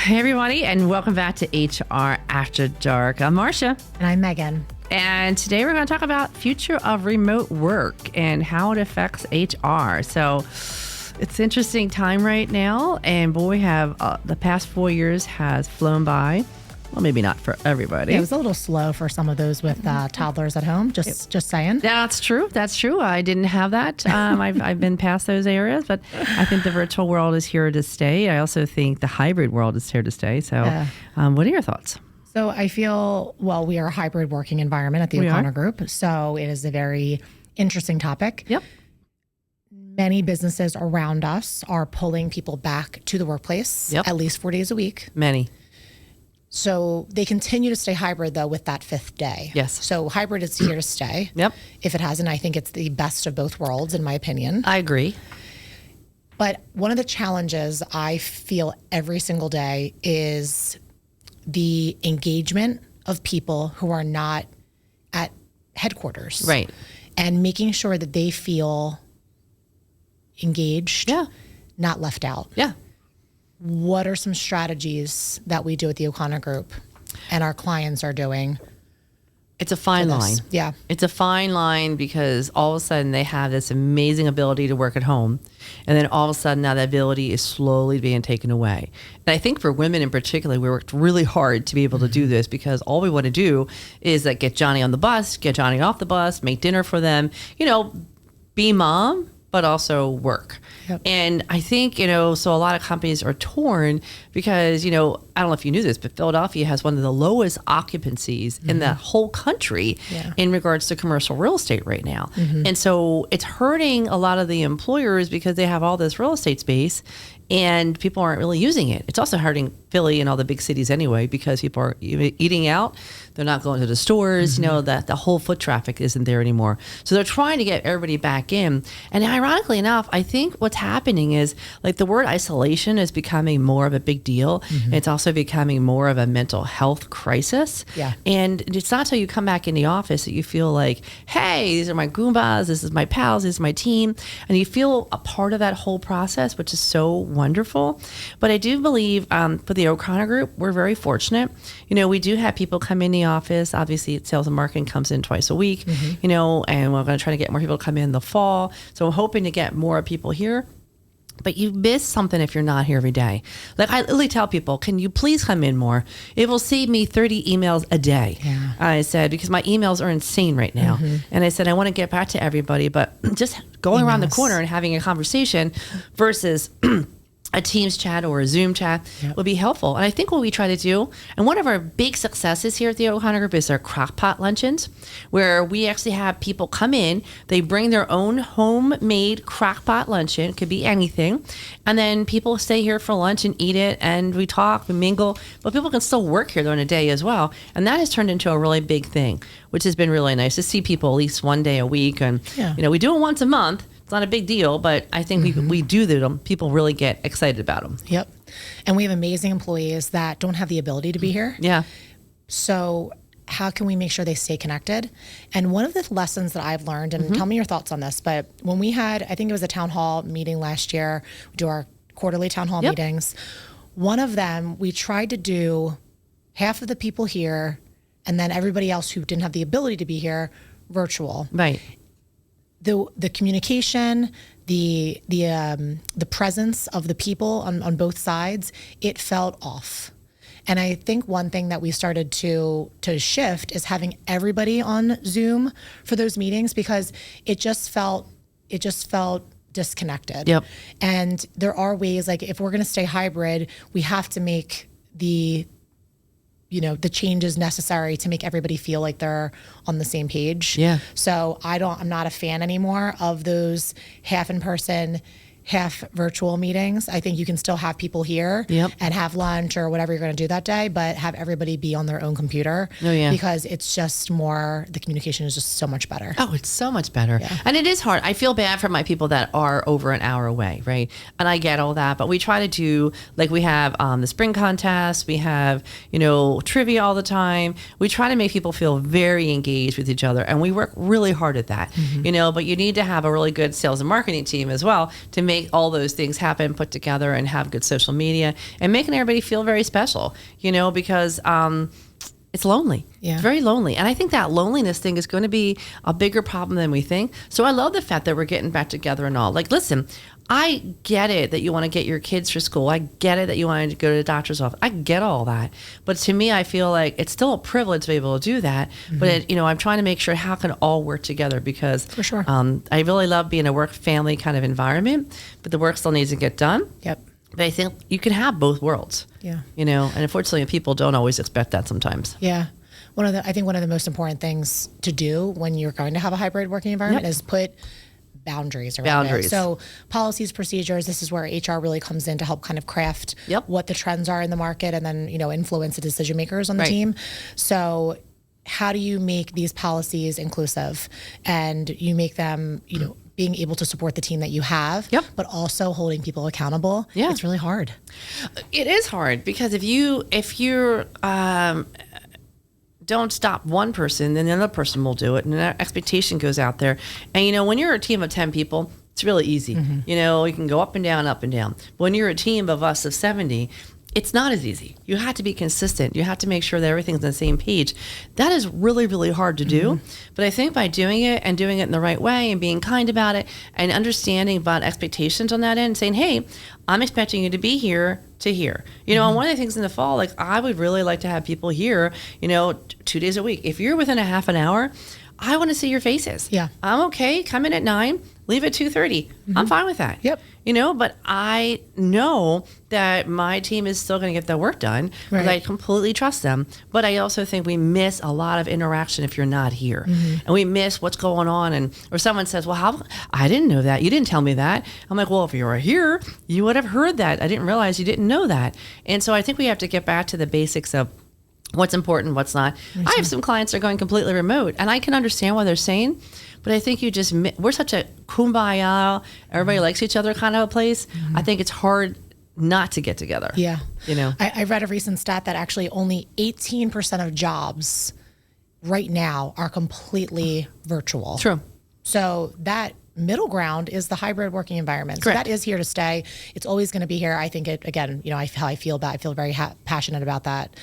Hey, everybody, and welcome back to HR After Dark. I'm Marcia. And I'm Meghan. And today we're going to talk about future of remote work and how it affects HR. So it's an interesting time right now. And boy, have the past 4 years has flown by. Well, maybe not for everybody. Yeah, it was a little slow for some of those with toddlers at home. Just saying. That's true. That's true. I didn't have that. I've been past those areas, but I think the virtual world is here to stay. I also think the hybrid world is here to stay. So what are your thoughts? So I feel, we are a hybrid working environment at the O'Connor Group. So it is a very interesting topic. Yep. Many businesses around us are pulling people back to the workplace at least 4 days a week. Many. So they continue to stay hybrid, though, with that fifth day. Yes. So hybrid is here to stay. Yep. If it hasn't, I think it's the best of both worlds, in my opinion. I agree. But one of the challenges I feel every single day is the engagement of people who are not at headquarters. Right. And making sure that they feel engaged, not left out. Yeah. What are some strategies that we do at the O'Connor Group and our clients are doing? It's a fine line. Yeah. It's a fine line because all of a sudden they have this amazing ability to work at home. And then all of a sudden now that ability is slowly being taken away. And I think for women in particular, we worked really hard to be able to do this because all we want to do is like get Johnny on the bus, get Johnny off the bus, make dinner for them, be mom, but also work. Yep. And I think, so a lot of companies are torn because, I don't know if you knew this, but Philadelphia has one of the lowest occupancies in the whole country in regards to commercial real estate right now. And so it's hurting a lot of the employers because they have all this real estate space and people aren't really using it. It's also hurting Philly and all the big cities anyway because people are eating out. They're not going to the stores, that the whole foot traffic isn't there anymore. So they're trying to get everybody back in. And ironically enough, I think what's happening is like the word isolation is becoming more of a big deal. It's also becoming more of a mental health crisis. Yeah. And it's not until you come back in the office that you feel like, hey, these are my Goombas, this is my pals, this is my team. And you feel a part of that whole process, which is so wonderful. But I do believe for the O'Connor Group, we're very fortunate. We do have people come in the office. Obviously, sales and marketing comes in twice a week, and we're going to try to get more people to come in the fall. So I'm hoping to get more people here. But you miss something if you're not here every day. Like I literally tell people, can you please come in more? It will save me 30 emails a day. Yeah. I said, because my emails are insane right now. And I said, I want to get back to everybody, but just going around the corner and having a conversation versus a Teams chat or a Zoom chat would be helpful. And I think what we try to do, and one of our big successes here at the O'Connor Group is our crockpot luncheons, where we actually have people come in, they bring their own homemade crockpot luncheon, it could be anything, and then people stay here for lunch and eat it, and we talk, we mingle, but people can still work here during the day as well. And that has turned into a really big thing, which has been really nice to see people at least one day a week. And, we do it once a month. It's not a big deal, but I think we do them. People really get excited about them. Yep. And we have amazing employees that don't have the ability to be here. Yeah. So how can we make sure they stay connected? And one of the lessons that I've learned, and tell me your thoughts on this, but when we had, I think it was a town hall meeting last year, we do our quarterly town hall meetings. One of them, we tried to do half of the people here and then everybody else who didn't have the ability to be here virtual. Right. The communication, the presence of the people on both sides, it felt off. And I think one thing that we started to shift is having everybody on Zoom for those meetings because it just felt disconnected. Yep. And there are ways, like if we're going to stay hybrid, we have to make the changes necessary to make everybody feel like they're on the same page. Yeah. So I'm not a fan anymore of those half in person, half virtual meetings. I think you can still have people here and have lunch or whatever you're going to do that day, but have everybody be on their own computer because it's just the communication is just so much better. Oh, it's so much better. Yeah. And it is hard. I feel bad for my people that are over an hour away, right? And I get all that, but we try to do, like we have the spring contest, we have, trivia all the time. We try to make people feel very engaged with each other and we work really hard at that, but you need to have a really good sales and marketing team as well to make make all those things happen, put together, and have good social media, and making everybody feel very special, because it's lonely. Yeah. It's very lonely. And I think that loneliness thing is going to be a bigger problem than we think. So I love the fact that we're getting back together and all. Like, listen, I get it that you want to get your kids through school. I get it that you want to go to the doctor's office. I get all that. But to me, I feel like it's still a privilege to be able to do that. But, I'm trying to make sure how can it all work together, because For sure. I really love being a work family kind of environment, but the work still needs to get done. Yep. But I think you can have both worlds. Yeah. And unfortunately people don't always expect that sometimes. Yeah. I think one of the most important things to do when you're going to have a hybrid working environment is put boundaries around it. So policies, procedures, this is where HR really comes in to help kind of craft what the trends are in the market, and then, influence the decision makers on the team. So how do you make these policies inclusive, and you make them, being able to support the team that you have, but also holding people accountable? It's really hard. It is hard, because if you're don't stop one person, then the other person will do it, and that expectation goes out there. And when you're a team of 10 people, it's really easy. You can go up and down, up and down. But when you're a team of us of 70, it's not as easy. You have to be consistent. You have to make sure that everything's on the same page. That is really, really hard to do. But I think by doing it and doing it in the right way and being kind about it and understanding about expectations on that end, saying, hey, I'm expecting you to be here to here. And one of the things in the fall, like, I would really like to have people here, 2 days a week. If you're within a half an hour, I want to see your faces. Yeah. I'm okay. Come in at 9, leave at 2:30. I'm fine with that. Yep. But I know that my team is still going to get their work done, because I completely trust them. But I also think we miss a lot of interaction if you're not here. And we miss what's going on. Or someone says, well, I didn't know that. You didn't tell me that. I'm like, well, if you were here, you would have heard that. I didn't realize you didn't know that. And so I think we have to get back to the basics of what's important, what's not. I have some clients that are going completely remote, and I can understand what they're saying, but I think we're such a kumbaya, everybody likes each other kind of a place. I think it's hard not to get together. Yeah. I read a recent stat that actually only 18% of jobs right now are completely virtual. True. So that middle ground is the hybrid working environment. Correct. So that is here to stay. It's always going to be here. I think it, again, how I feel about, I feel very passionate about that.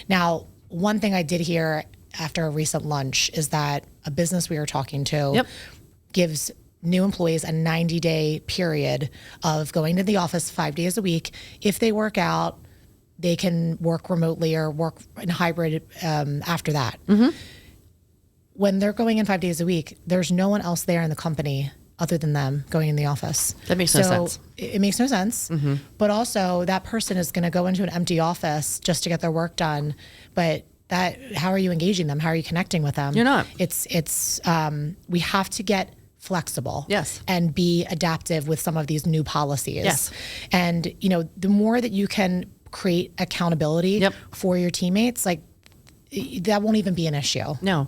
Now, one thing I did hear after a recent lunch is that a business we were talking to gives new employees a 90-day period of going to the office 5 days a week. If they work out, they can work remotely or work in hybrid after that. When they're going in 5 days a week, there's no one else there in the company other than them going in the office. That makes no sense. It makes no sense. But also, that person is going to go into an empty office just to get their work done. But how are you engaging them? How are you connecting with them? You're not. We have to get flexible. Yes. And be adaptive with some of these new policies. Yes. And, the more that you can create accountability for your teammates, like, that won't even be an issue. No.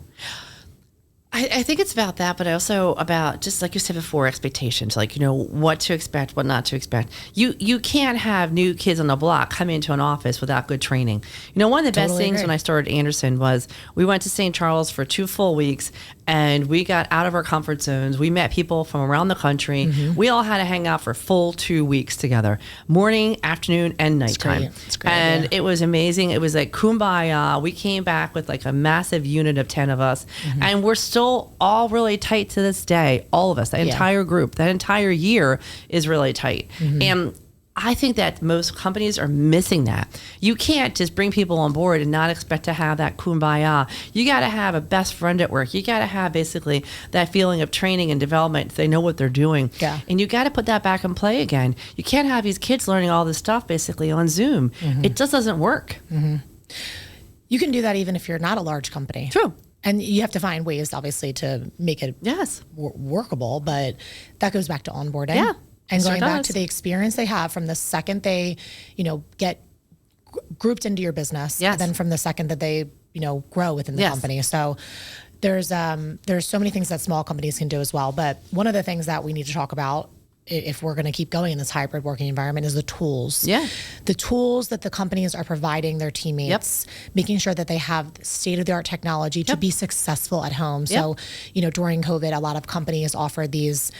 I think it's about that, but also about, just like you said before, expectations, like, what to expect, what not to expect. You can't have new kids on the block come into an office without good training. One of the best things when I started Anderson was we went to St. Charles for 2 full weeks, and we got out of our comfort zones. We met people from around the country. We all had to hang out for full 2 weeks together, morning, afternoon, and nighttime. It's great. And it was amazing. It was like kumbaya. We came back with like a massive unit of 10 of us, and we're still all really tight to this day. All of us, the entire group, that entire year is really tight. And I think that most companies are missing that. You can't just bring people on board and not expect to have that kumbaya. You got to have a best friend at work. You got to have basically that feeling of training and development. They know what they're doing. Yeah. And you got to put that back in play again. You can't have these kids learning all this stuff basically on Zoom. It just doesn't work. You can do that even if you're not a large company. True. And you have to find ways, obviously, to make it workable. But that goes back to onboarding. Yeah. And going back to the experience they have from the second they, get grouped into your business. Yes. And then from the second that they, grow within the company. So there's so many things that small companies can do as well. But one of the things that we need to talk about, if we're going to keep going in this hybrid working environment, is the tools. Yeah. The tools that the companies are providing their teammates, making sure that they have state-of-the-art technology to be successful at home. So, during COVID, a lot of companies offered these,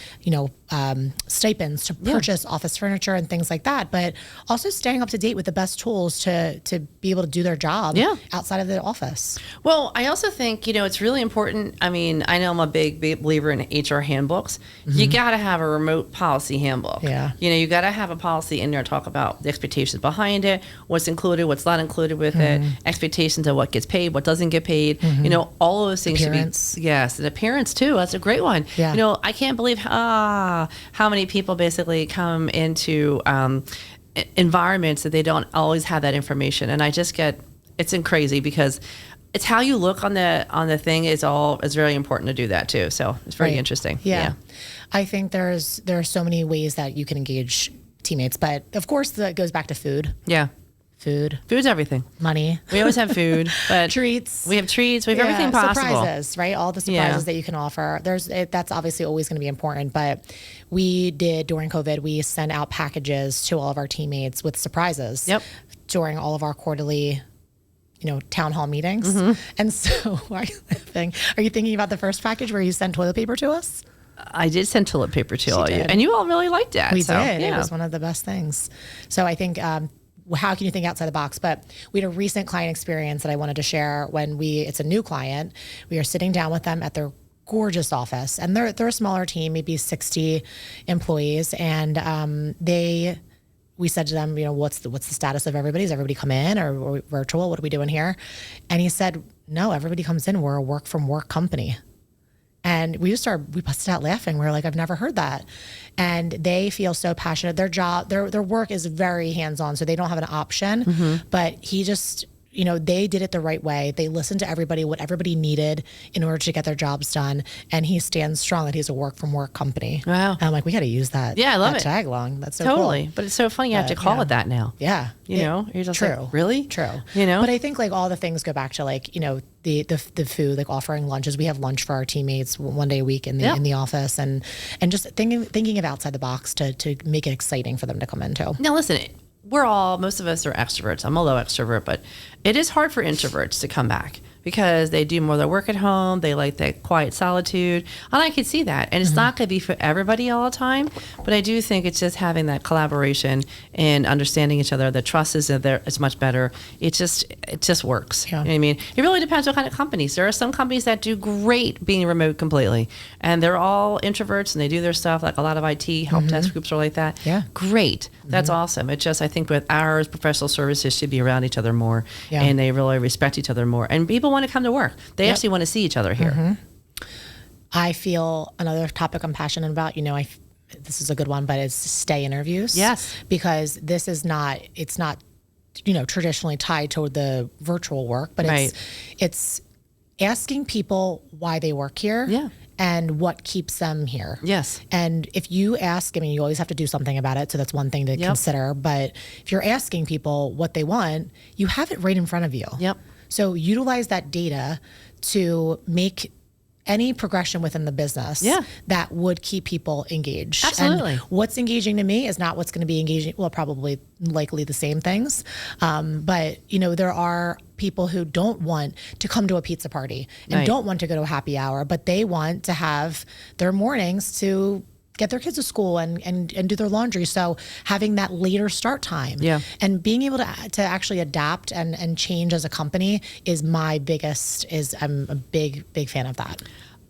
stipends to purchase office furniture and things like that, but also staying up to date with the best tools to be able to do their job outside of the office. Well, I also think, it's really important. I mean, I know I'm a big believer in HR handbooks. You got to have a remote policy handbook. Yeah. You got to have a policy in there to talk about the expectations behind it, what's included, what's not included with it, expectations of what gets paid, what doesn't get paid. All of those things Appearance. should be, yes, and appearance too. That's a great one. Yeah. I can't believe how many people basically come into environments that they don't always have that information. And I just it's crazy because it's how you look on the thing is very important to do that too. So it's very interesting. Yeah. I think there are so many ways that you can engage teammates, but of course that goes back to food. Yeah. Food's everything. Money. We always have food, but treats. We have treats. We have everything possible. Surprises, right? All the surprises that you can offer. That's obviously always going to be important. But we did during COVID. We sent out packages to all of our teammates with surprises. Yep. During all of our quarterly, town hall meetings. And so, why are you laughing? Are you thinking about the first package where you sent toilet paper to us? I did send toilet paper to all you, and you all really liked that. We did. It was one of the best things. So I think. How can you think outside the box? But we had a recent client experience that I wanted to share it's a new client. We are sitting down with them at their gorgeous office, and they're a smaller team, maybe 60 employees. And we said to them, what's the status of everybody? Does everybody come in or virtual? What are we doing here? And he said, no, everybody comes in. We're a work from work company. And we busted out laughing. We were like, I've never heard that. And they feel so passionate. Their job, their work is very hands-on, so they don't have an option. But he just, they did it the right way. They listened to everybody, what everybody needed in order to get their jobs done. And he stands strong that he's a work from work company. Wow. And I'm like, we got to use that. Yeah, I love it. Tagline. That's so totally. cool. But it's so funny you have to call it that now. Yeah. You're just true. like, really? True. But I think all the things go back to the food, like offering lunches. We have lunch for our teammates one day a week in the office, and just thinking of outside the box to make it exciting for them to come into. Now listen, most of us are extroverts. I'm a low extrovert, but it is hard for introverts to come back because they do more of their work at home. They like that quiet solitude. And I can see that. And it's not going to be for everybody all the time, but I do think it's just having that collaboration and understanding each other. The trust is there. It's much better. It just works. Yeah. You know what I mean? It really depends what kind of companies. There are some companies that do great being remote completely. And they're all introverts and they do their stuff, like a lot of IT help desk groups are like that. Yeah. Great. That's awesome. It just, I think with ours, professional services should be around each other more. Yeah. And they really respect each other more. And people want to come to work. They actually want to see each other here. I feel another topic I'm passionate about, this is a good one, but it's stay interviews. Yes. Because it's not, traditionally tied to the virtual work, but it's asking people why they work here. Yeah. And what keeps them here. Yes. And if you ask, you always have to do something about it. So that's one thing to consider. But if you're asking people what they want, you have it right in front of you. Yep. So utilize that data to make any progression within the business that would keep people engaged. Absolutely. And what's engaging to me is not what's going to be engaging. Well, probably likely the same things. But, there are people who don't want to come to a pizza party and don't want to go to a happy hour, but they want to have their mornings to get their kids to school and do their laundry. So having that later start time and being able to actually adapt and change as a company I'm a big fan of that.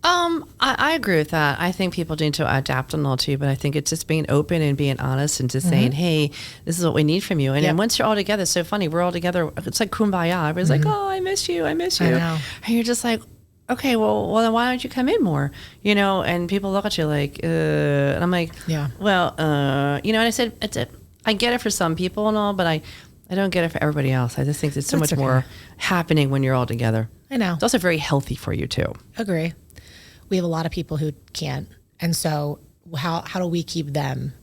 I agree with that. I think people need to adapt and all too, but I think it's just being open and being honest and just saying, hey, this is what we need from you. And then once you're all together, it's so funny. We're all together. It's like kumbaya. Everybody's like, oh, I miss you. I miss you. I know. And you're just like, okay, well, then why don't you come in more? And people look at you like, and I'm like, and I said, I get it for some people and all, but I don't get it for everybody else. I just think there's so much more happening when you're all together. I know. It's also very healthy for you too. Agree. We have a lot of people who can't. And so how do we keep them?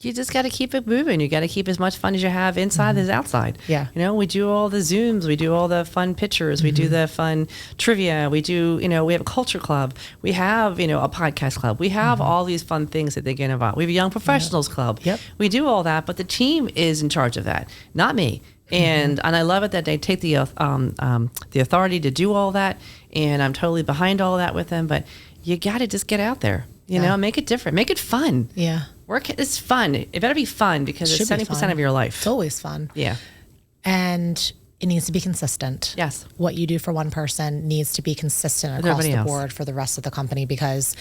You just got to keep it moving. You got to keep as much fun as you have inside as outside. Yeah. We do all the Zooms. We do all the fun pictures. We do the fun trivia. We do, we have a culture club. We have, a podcast club. We have all these fun things that they get involved. We have a young professionals club. Yep. We do all that, but the team is in charge of that, not me. And I love it that they take the authority to do all that. And I'm totally behind all that with them. But you got to just get out there. You know, make it different. Make it fun. Yeah. Work is fun. It better be fun because it's 70% of your life. It's always fun. Yeah. And it needs to be consistent. Yes. What you do for one person needs to be consistent across the board for the rest of the company, because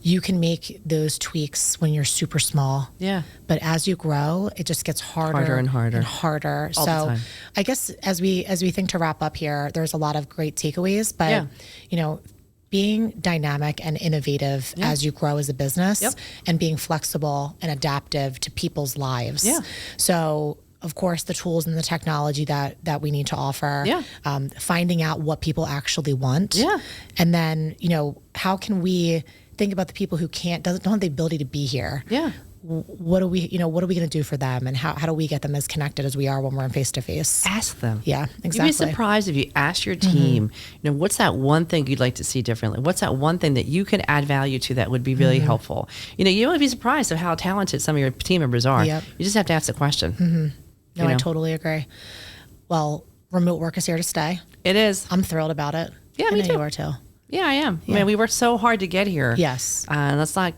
you can make those tweaks when you're super small. Yeah. But as you grow, it just gets harder and harder. and harder. All the time. I guess as we think to wrap up here, there's a lot of great takeaways, but you know, being dynamic and innovative as you grow as a business and being flexible and adaptive to people's lives. Yeah. So of course, the tools and the technology that we need to offer, finding out what people actually want. And then, you know, how can we think about the people who don't have the ability to be here? What are we going to do for them, and how do we get them as connected as we are when we're in face to face? Ask them. Yeah, exactly. You'd be surprised if you ask your team, you know, what's that one thing you'd like to see differently? What's that one thing that you can add value to that would be really helpful? You know, you won't be surprised of how talented some of your team members are. You just have to ask the question. No, I totally agree. Well, remote work is here to stay. It is. I'm thrilled about it. Yeah, me too. You are too. Yeah, I am. I mean, we worked so hard to get here. Yes. Let's not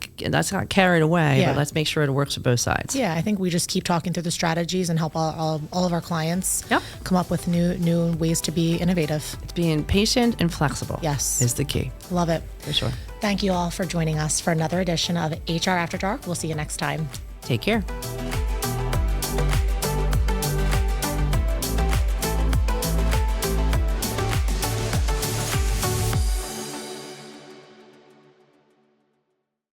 carried away, but let's make sure it works for both sides. Yeah, I think we just keep talking through the strategies and help all of our clients come up with new ways to be innovative. It's being patient and flexible. Yes. Is the key. Love it. For sure. Thank you all for joining us for another edition of HR After Dark. We'll see you next time. Take care.